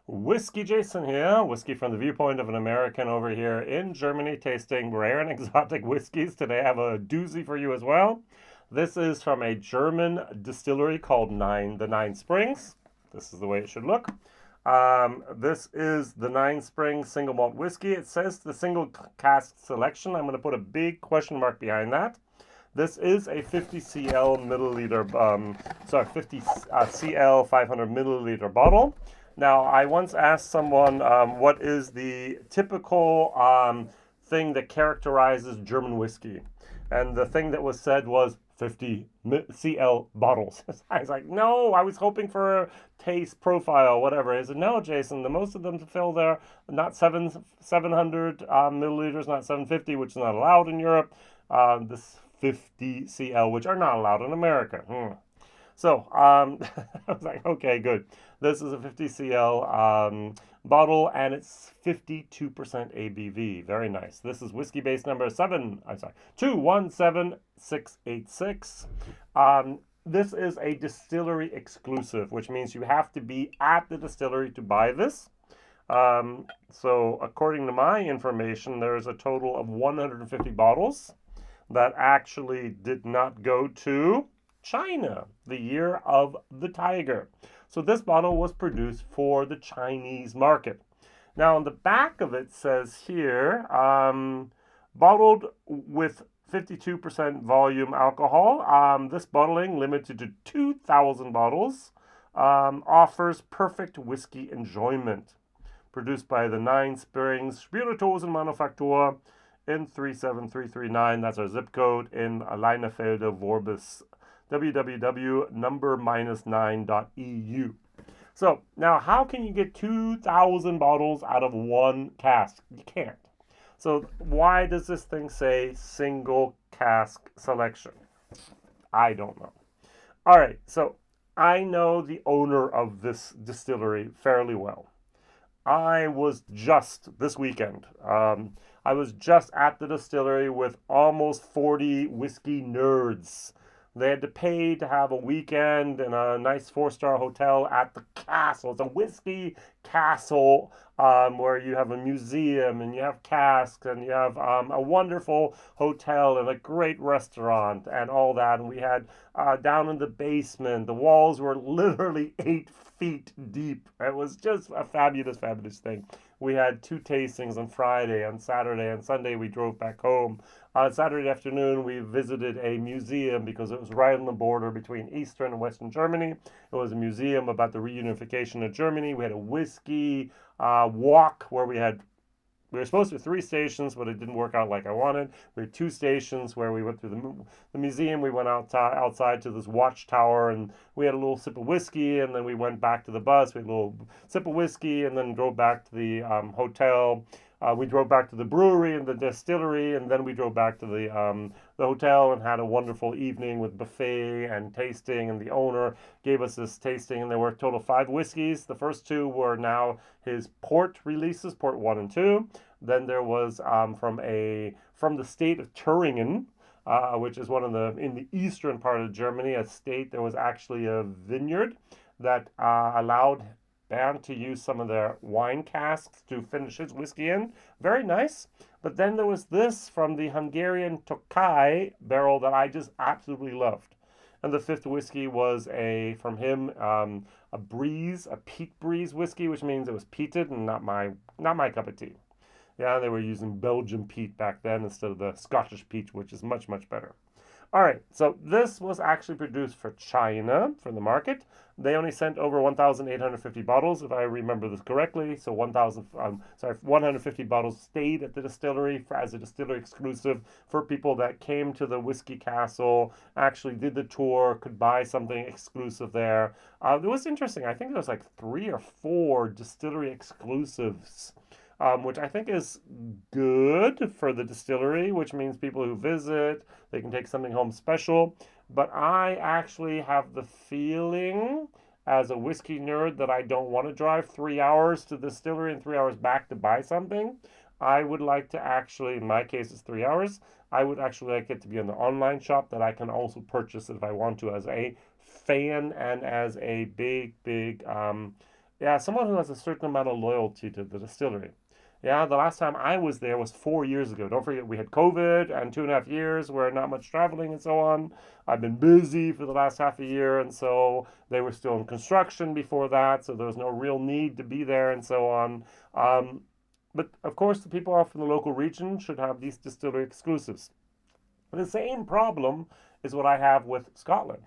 WhiskyJason here, whiskey from the viewpoint of an American over here in Germany, tasting rare and exotic whiskeys. Today I have a doozy for you as well. This is from a German distillery called the Nine Springs. This is the way it should look. This is the Nine Springs single malt whiskey. It says the single cask selection. I'm going to put a big question mark behind that. This is a 50 cl milliliter, 50 cl 500 milliliter bottle. Now, I once asked someone what is the typical thing that characterizes German whiskey. And the thing that was said was 50 cl bottles. I was like, no, I was hoping for a taste profile, whatever. He said, no, Jason, the most of them fill there, not 700 milliliters, not 750, which is not allowed in Europe. This 50 cl, which are not allowed in America. So I was like, okay, good. This is a 50 cl bottle, and it's 52% ABV. Very nice. This is Whiskybase number 217686. This is a distillery exclusive, which means you have to be at the distillery to buy this. So according to my information, there's a total of 150 bottles that actually did not go to China, the year of the tiger. So this bottle was produced for the Chinese market. Now on the back of it says here, bottled with 52% volume alcohol. This bottling, limited to 2,000 bottles, offers perfect whiskey enjoyment. Produced by the Nine Springs Spirituosenmanufaktur in 37339. That's our zip code in Leinefelde, Vorbis, www number -9.eu. So now how can you get 2,000 bottles out of one cask? You can't. So why does this thing say single cask selection? I don't know. All right, so I know the owner of this distillery fairly well. I was just this weekend. I was just at the distillery with almost 40 whiskey nerds. They had to pay to have a weekend in a nice 4-star hotel at the castle. It's a whiskey castle where you have a museum and you have casks and you have a wonderful hotel and a great restaurant and all that. And we had down in the basement, the walls were literally 8 feet deep. It was just a fabulous, fabulous thing. We had 2 tastings on Friday, on Saturday, and Sunday we drove back home. On Saturday afternoon, we visited a museum because it was right on the border between Eastern and Western Germany. It was a museum about the reunification of Germany. We had a whiskey walk where we were supposed to be 3 stations, but it didn't work out like I wanted. We had 2 stations where we went through the museum. We went outside to this watchtower, and we had a little sip of whiskey, and then we went back to the bus. We had a little sip of whiskey, and then drove back to the hotel. We drove back to the brewery and the distillery, and then we drove back to the hotel and had a wonderful evening with buffet and tasting. And the owner gave us this tasting, and there were a total of 5 whiskeys. The first 2 were now his port releases, port 1 and 2. Then there was from the state of Thüringen, which is in the eastern part of Germany, a state. There was actually a vineyard that allowed Bernd to use some of their wine casks to finish his whiskey in. Very nice. But then there was this from the Hungarian Tokaji barrel that I just absolutely loved. And the 5th whiskey was from him, a peat breeze whiskey, which means it was peated and not my cup of tea. Yeah, they were using Belgian peat back then instead of the Scottish peat, which is much, much better. All right, so this was actually produced for China, for the market. They only sent over 1,850 bottles, if I remember this correctly. So 150 bottles stayed at the distillery as a distillery exclusive for people that came to the Whiskey Castle, actually did the tour, could buy something exclusive there. It was interesting. I think there was like 3 or 4 distillery exclusives, which I think is good for the distillery, which means people who visit, they can take something home special. But I actually have the feeling, as a whiskey nerd, that I don't want to drive 3 hours to the distillery and 3 hours back to buy something. I would like to actually, in my case it's 3 hours, I would actually like it to be in the online shop that I can also purchase it if I want to, as a fan and as a big Yeah, someone who has a certain amount of loyalty to the distillery. Yeah, the last time I was there was 4 years ago. Don't forget, we had COVID and 2.5 years where not much traveling and so on. I've been busy for the last half a year, and so they were still in construction before that, so there was no real need to be there and so on. Um, but of course, the people off in the local region should have these distillery exclusives. The same problem is what I have with Scotland.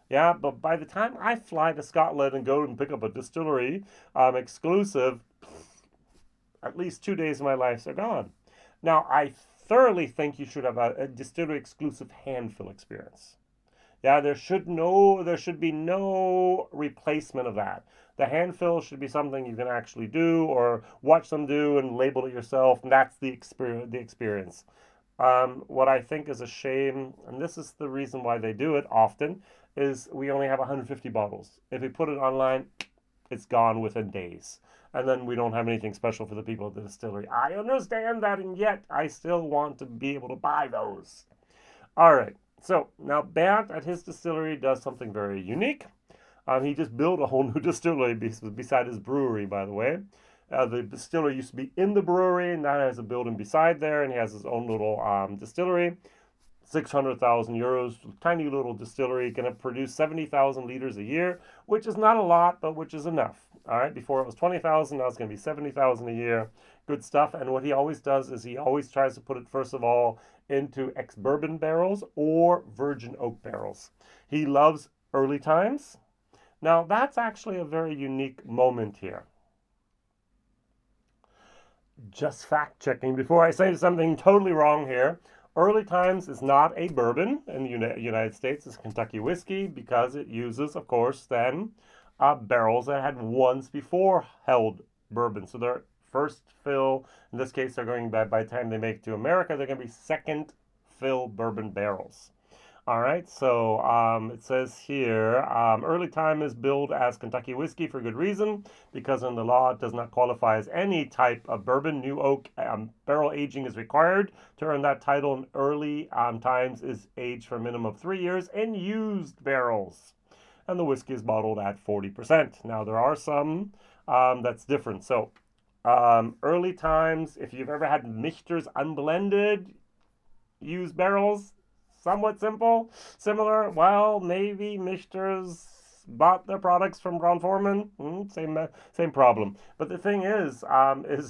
Yeah, but by the time I fly to Scotland and go and pick up a distillery exclusive, at least 2 days of my life are gone. Now, I thoroughly think you should have a distillery exclusive hand fill experience. Yeah, there should be no replacement of that. The hand fill should be something you can actually do or watch them do and label it yourself, and that's the experience. What I think is a shame, and this is the reason why they do it often, is we only have 150 bottles. If we put it online, it's gone within days. And then we don't have anything special for the people at the distillery. I understand that, and yet I still want to be able to buy those. All right, so now Bernd at his distillery does something very unique. He just built a whole new distillery beside his brewery, by the way. The distillery used to be in the brewery, and now has a building beside there, and he has his own little distillery. 600,000 euros, tiny little distillery, going to produce 70,000 liters a year, which is not a lot, but which is enough. All right, before it was 20,000, now it's going to be 70,000 a year. Good stuff. And what he always does is he always tries to put it, first of all, into ex-bourbon barrels or virgin oak barrels. He loves early times. Now, that's actually a very unique moment here. Just fact checking before I say something totally wrong here. Early Times is not a bourbon in the United States. It's Kentucky whiskey because it uses, of course, then barrels that had once before held bourbon. So their first fill, in this case, they're going by the time they make it to America, they're going to be second fill bourbon barrels. All right, so it says here, early time is billed as Kentucky whiskey for good reason, because in the law it does not qualify as any type of bourbon. New oak barrel aging is required to earn that title, and early times is aged for a minimum of 3 years in used barrels. And the whiskey is bottled at 40%. Now, there are some that's different. So, early times, if you've ever had Michter's unblended used barrels, somewhat similar. Well, maybe Michter's bought their products from Brown-Forman. Same problem. But the thing is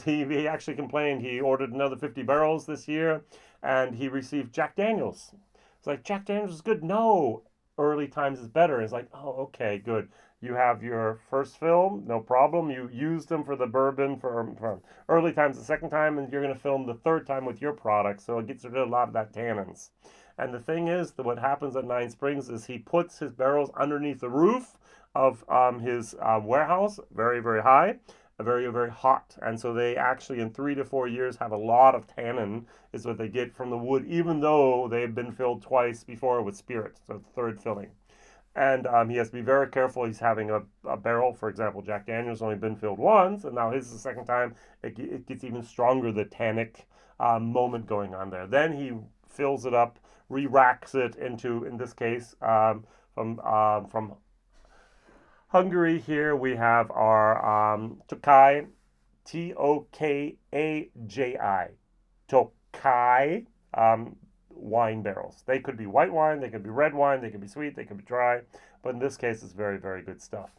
he actually complained. He ordered another 50 barrels this year, and he received Jack Daniels. It's like, Jack Daniels is good. No, early times is better. It's like, oh, okay, good. You have your first fill, no problem. You used them for the bourbon for early times the second time, and you're going to film the third time with your product, so it gets rid of a lot of that tannins. And the thing is that what happens at Nine Springs is he puts his barrels underneath the roof of his warehouse, very, very high, very, very hot. And so they actually, in 3 to 4 years, have a lot of tannin is what they get from the wood, even though they've been filled twice before with spirit, so third filling. And he has to be very careful. He's having a barrel, for example, Jack Daniels only been filled once, and now his is the second time. It gets even stronger, the tannic moment going on there. Then he fills it up, re-racks it into, in this case, from Hungary. Here we have our Tokaji, Tokaji, Tokaji wine barrels. They could be white wine, they could be red wine, they could be sweet, they could be dry, but in this case, it's very, very good stuff.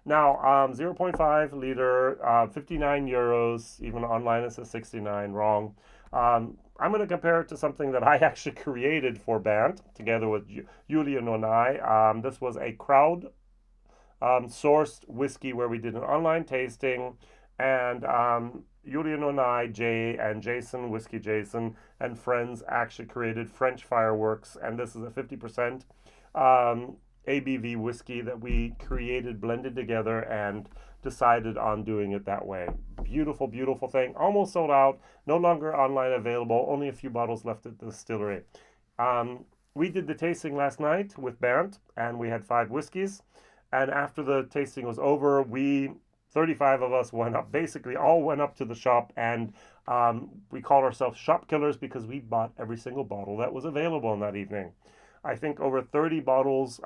Now, 0.5 liter, 59 euros, even online it says 69, wrong. I'm going to compare it to something that I actually created for Bernd, together with Julian and I. This was a crowd sourced whiskey where we did an online tasting, and Julian and I, Jay and Jason, WhiskyJason, and friends actually created French fireworks, and this is a 50% ABV whiskey that we created, blended together, and decided on doing it that way. Beautiful, beautiful thing. Almost sold out. No longer online available. Only a few bottles left at the distillery. We did the tasting last night with Bernd, and we had 5 whiskeys. And after the tasting was over, 35 of us went up, basically all went up to the shop, and we called ourselves shop killers because we bought every single bottle that was available in that evening. I think over 30 bottles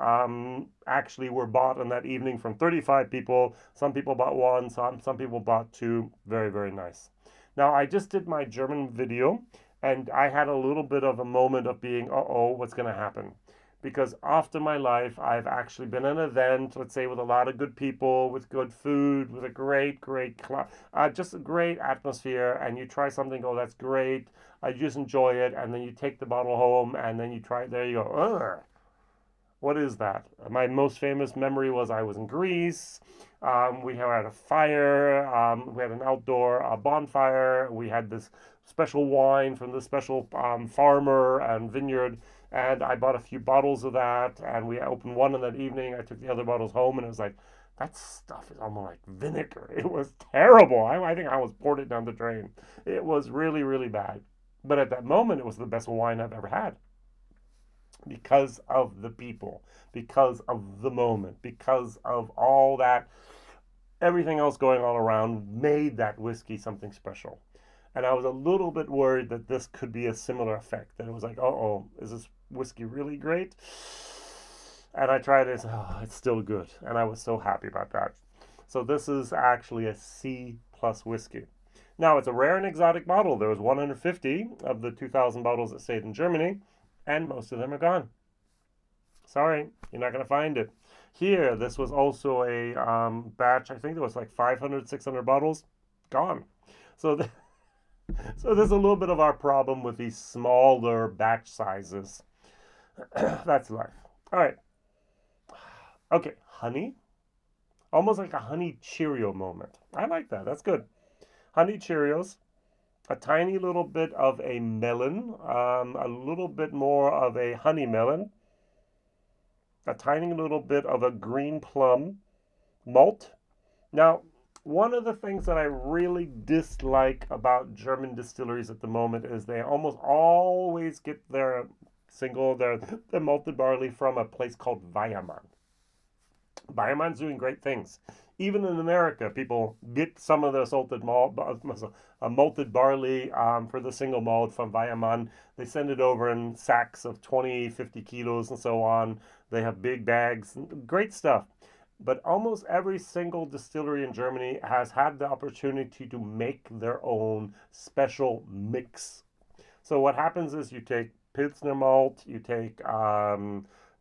actually were bought on that evening from 35 people. Some people bought one, some people bought two. Very, very nice. Now, I just did my German video, and I had a little bit of a moment of being, uh-oh, what's going to happen? Because after my life, I've actually been at an event, let's say, with a lot of good people, with good food, with a great, just a great atmosphere, and you try something, oh, that's great, I just enjoy it, and then you take the bottle home, and then you try it, there you go, ugh. What is that? My most famous memory was I was in Greece. We had a fire. We had an outdoor bonfire. We had this special wine from this special farmer and vineyard. And I bought a few bottles of that. And we opened one in that evening. I took the other bottles home. And it was like, that stuff is almost like vinegar. It was terrible. I think I was poured it down the drain. It was really, really bad. But at that moment, it was the best wine I've ever had because of the people, because of the moment, because of all that, everything else going on around made that whiskey something special. And I was a little bit worried that this could be a similar effect. That it was like, oh, is this whiskey really great? And I tried it, it's still good. And I was so happy about that. So this is actually a C plus whiskey. Now, it's a rare and exotic bottle. There was 150 of the 2,000 bottles that stayed in Germany, and most of them are gone. Sorry, you're not going to find it. Here, this was also a batch. I think there was like 500, 600 bottles. Gone. So, so there's a little bit of our problem with these smaller batch sizes. That's life. All right. Okay, honey. Almost like a honey Cheerio moment. I like that. That's good. Honey Cheerios. A tiny little bit of a melon, a little bit more of a honey melon, a tiny little bit of a green plum malt. Now, one of the things that I really dislike about German distilleries at the moment is they almost always get their malted barley from a place called Weyermann. Weyermann's doing great things. Even in America, people get some of their malted barley for the single malt from Weyermann. They send it over in sacks of 20, 50 kilos and so on. They have big bags. Great stuff. But almost every single distillery in Germany has had the opportunity to make their own special mix. So what happens is you take Pilsner malt, you take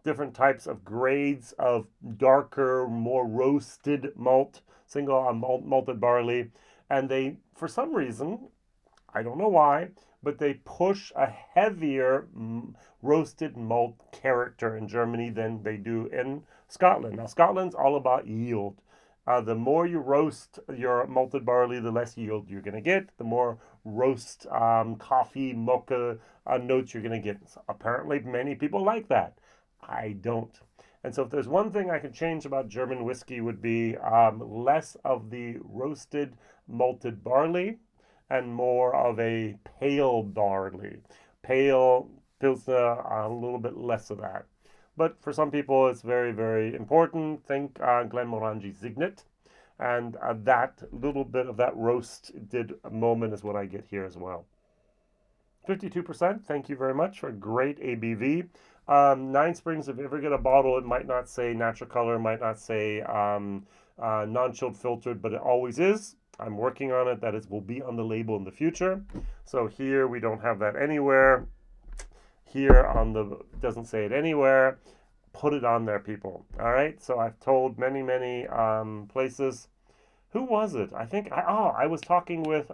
different types of grades of darker, more roasted malt, malted barley, and they, for some reason, I don't know why, but they push a heavier roasted malt character in Germany than they do in Scotland. Now, Scotland's all about yield. The more you roast your malted barley, the less yield you're going to get. The more roast coffee, mocha notes you're going to get. So apparently, many people like that. I don't. And so if there's one thing I could change about German whiskey would be less of the roasted malted barley and more of a pale barley. Pale Pilsner, a little bit less of that. But for some people, it's very, very important. Think Glenmorangie Signet. And that little bit of that roasted moment is what I get here as well. 52%, thank you very much for a great ABV. Nine Springs, if you ever get a bottle, it might not say natural color, might not say non-chilled filtered, but it always is. I'm working on it. That is, will be on the label in the future. So here we don't have that anywhere. Here on the, doesn't say it anywhere. Put it on there, people. All right. So I've told many, many places. Who was it? I think, I was talking with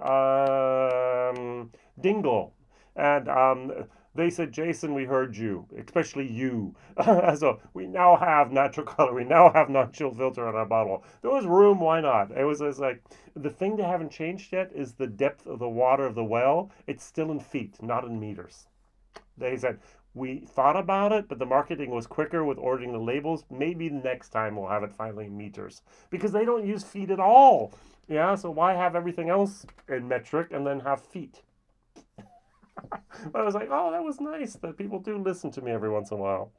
Dingle. And they said, Jason, we heard you, especially you. So we now have natural color. We now have non-chill filter on our bottle. There was room. Why not? It was like, the thing they haven't changed yet is the depth of the water of the well. It's still in feet, not in meters. They said, we thought about it, but the marketing was quicker with ordering the labels. Maybe next time we'll have it finally in meters. Because they don't use feet at all. Yeah, so why have everything else in metric and then have feet? But I was like, oh, that was nice that people do listen to me every once in a while.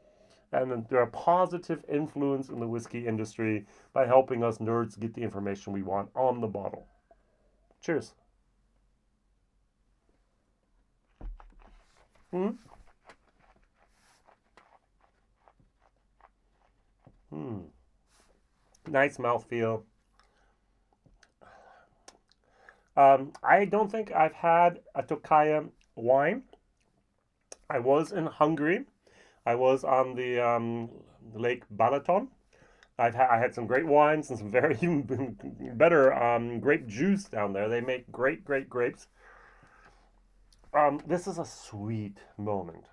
And they're a positive influence in the whiskey industry by helping us nerds get the information we want on the bottle. Cheers. Nice mouthfeel. I don't think I've had a Tokaji wine. I was in Hungary. I was on the Lake Balaton. I had some great wines and some very better grape juice down there. They make great grapes. This is a sweet moment.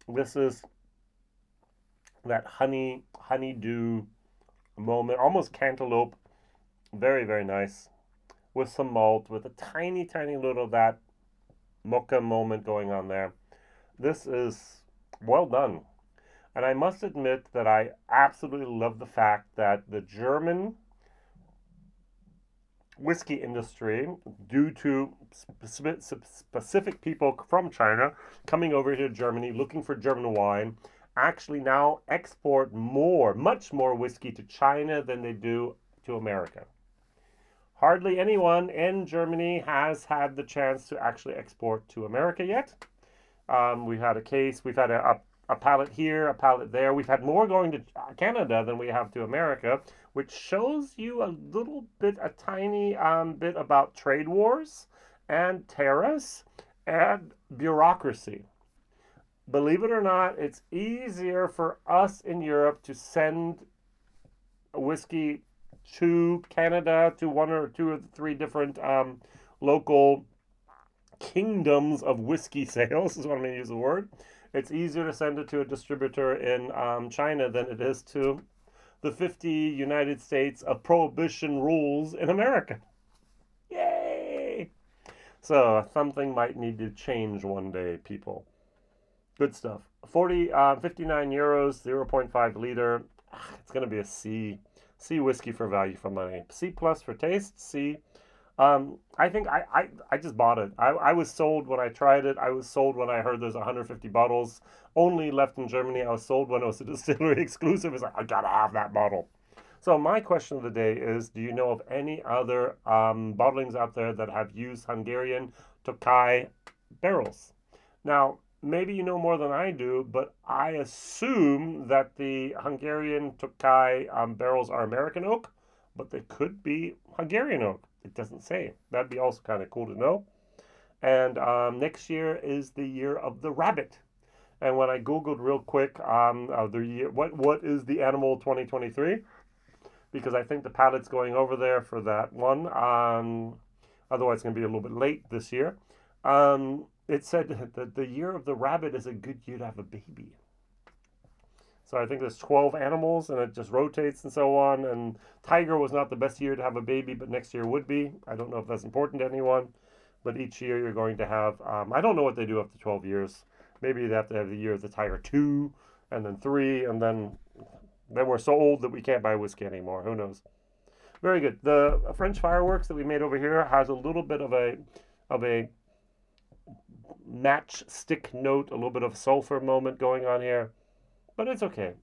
This is that honeydew moment, almost cantaloupe. Very nice, with some malt, with a tiny little of that mocha moment going on there. This is well done. And I must admit that I absolutely love the fact that the German whiskey industry, due to specific people from China coming over to Germany looking for German wine, actually now export much more whiskey to China than they do to America. Hardly anyone in Germany has had the chance to actually export to America yet. We've had a pallet here, a pallet there. We've had more going to Canada than we have to America, which shows you a tiny bit about trade wars and tariffs and bureaucracy. Believe it or not, it's easier for us in Europe to send whiskey to Canada, to one or two or three different local kingdoms of whiskey sales, is what I'm going to use the word. It's easier to send it to a distributor in China than it is to the 50 United States of prohibition rules in America. Yay! So something might need to change one day, people. Good stuff. 59 euros, 0.5 liter. It's going to be a C whiskey for value for money. C plus for taste. C. I think I just bought it. I was sold when I tried it. I was sold when I heard there's 150 bottles only left in Germany. I was sold when it was a distillery exclusive. It's like, I gotta have that bottle. So my question of the day is, do you know of any other bottlings out there that have used Hungarian Tokaji barrels? Now, maybe you know more than I do, but I assume that the Hungarian Tokaji barrels are American oak, but they could be Hungarian oak. It doesn't say. That'd be also kind of cool to know. And next year is the year of the rabbit. And when I Googled real quick, the year, what is the animal 2023? Because I think the pallet's going over there for that one. Otherwise, it's going to be a little bit late this year. It said that the year of the rabbit is a good year to have a baby. So I think there's 12 animals, and it just rotates and so on. And tiger was not the best year to have a baby, but next year would be. I don't know if that's important to anyone, but each year you're going to have, I don't know what they do after 12 years. Maybe they have to have the year of the tiger 2, and then 3, and then we're so old that we can't buy whiskey anymore. Who knows? Very good. The French fireworks that we made over here has a little bit of a matchstick note, a little bit of sulfur moment going on here. But it's okay.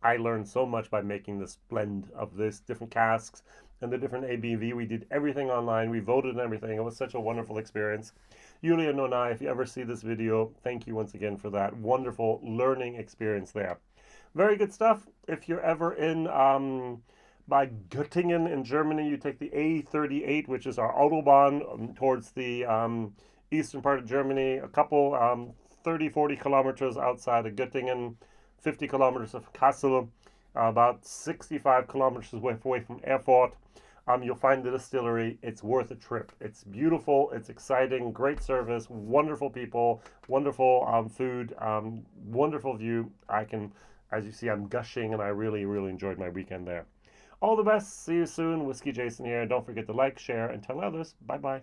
I learned so much by making this blend of this different casks and the different ABV. We did everything online. We voted and everything. It was such a wonderful experience. Yulia Nonai, if you ever see this video, thank you once again for that wonderful learning experience there. Very good stuff. If you're ever in by Göttingen in Germany, you take the A38, which is our Autobahn towards the eastern part of Germany, a couple 30-40 kilometers outside of Göttingen, 50 kilometers of Kassel, about 65 kilometers away from Erfurt. You'll find the distillery. It's worth a trip. It's beautiful, it's exciting, great service, wonderful people, wonderful food, wonderful view. As you see, I'm gushing, and I really enjoyed my weekend there. All the best. See you soon. Whiskey Jason here. Don't forget to like, share, and tell others. Bye-bye.